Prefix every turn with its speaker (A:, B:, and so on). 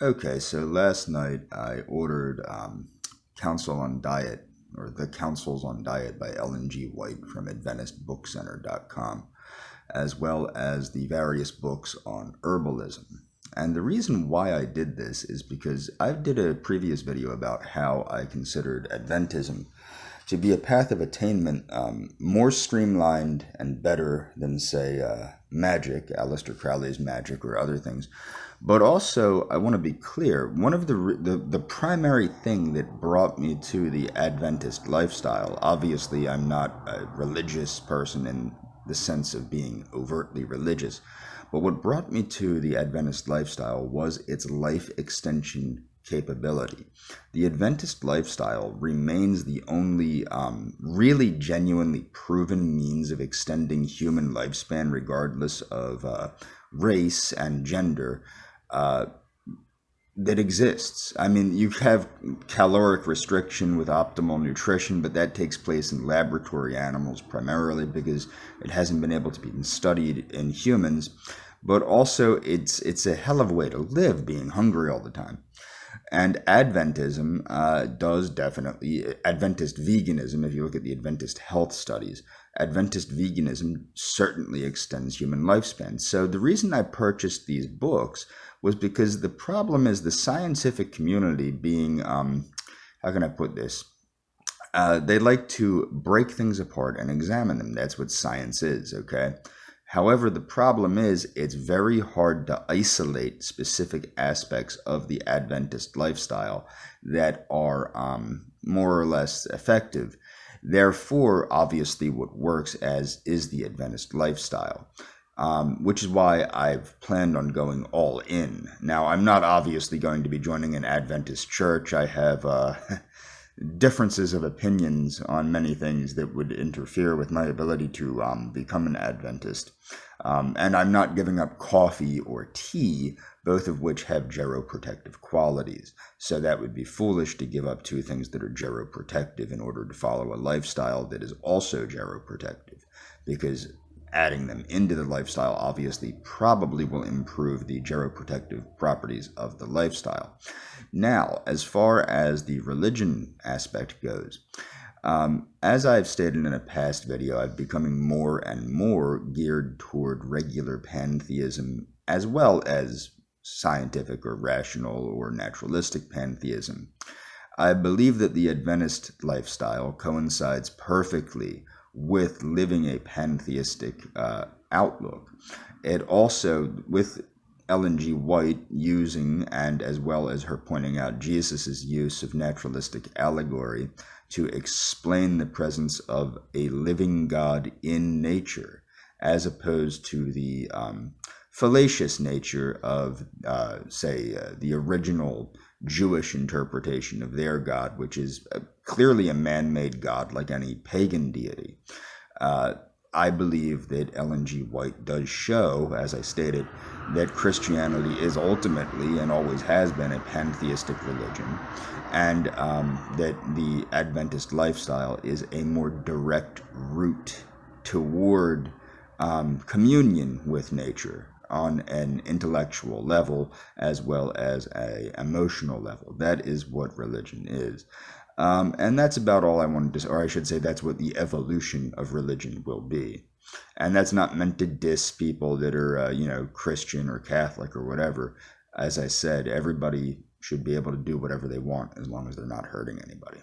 A: Okay, so last night I ordered Counsel on Diet, or The Counsels on Diet by Ellen G. White from AdventistBookCenter.com, as well as the various books on herbalism. And the reason why I did this is because I did a previous video about how I considered Adventism to be a path of attainment more streamlined and better than, say, magic, Aleister Crowley's magic or other things. But also, I want to be clear, one of the primary thing that brought me to the Adventist lifestyle, obviously I'm not a religious person in the sense of being overtly religious, but what brought me to the Adventist lifestyle was its life extension capability. The Adventist lifestyle remains the only really genuinely proven means of extending human lifespan regardless of race and gender that exists. I mean, you have caloric restriction with optimal nutrition, but that takes place in laboratory animals primarily because it hasn't been able to be studied in humans. But also, it's a hell of a way to live, being hungry all the time. And Adventism does definitely, Adventist veganism, if you look at the Adventist health studies, Adventist veganism certainly extends human lifespan. So the reason I purchased these books was because the problem is the scientific community being, how can I put this? They like to break things apart and examine them. That's what science is, okay? However, the problem is it's very hard to isolate specific aspects of the Adventist lifestyle that are more or less effective. Therefore, obviously, what works as is the Adventist lifestyle, which is why I've planned on going all in. Now, I'm not obviously going to be joining an Adventist church. I have differences of opinions on many things that would interfere with my ability to become an Adventist. And I'm not giving up coffee or tea, both of which have geroprotective qualities. So that would be foolish to give up two things that are geroprotective in order to follow a lifestyle that is also geroprotective, because adding them into the lifestyle obviously probably will improve the geroprotective properties of the lifestyle. Now, as far as the religion aspect goes, as I've stated in a past video, I'm becoming more and more geared toward regular pantheism as well as scientific or rational or naturalistic pantheism. I believe that the Adventist lifestyle coincides perfectly with living a pantheistic outlook. It also, with Ellen G. White using, and as well as her pointing out, Jesus' use of naturalistic allegory to explain the presence of a living God in nature, as opposed to the fallacious nature of, the original Jewish interpretation of their God, which is clearly a man-made God like any pagan deity. I believe that Ellen G. White does show, as I stated, that Christianity is ultimately and always has been a pantheistic religion, and that the Adventist lifestyle is a more direct route toward communion with nature on an intellectual level as well as an emotional level. That is what religion is. And that's about all I wanted to say, or I should say that's what the evolution of religion will be. And that's not meant to diss people that are, Christian or Catholic or whatever. As I said, everybody should be able to do whatever they want as long as they're not hurting anybody.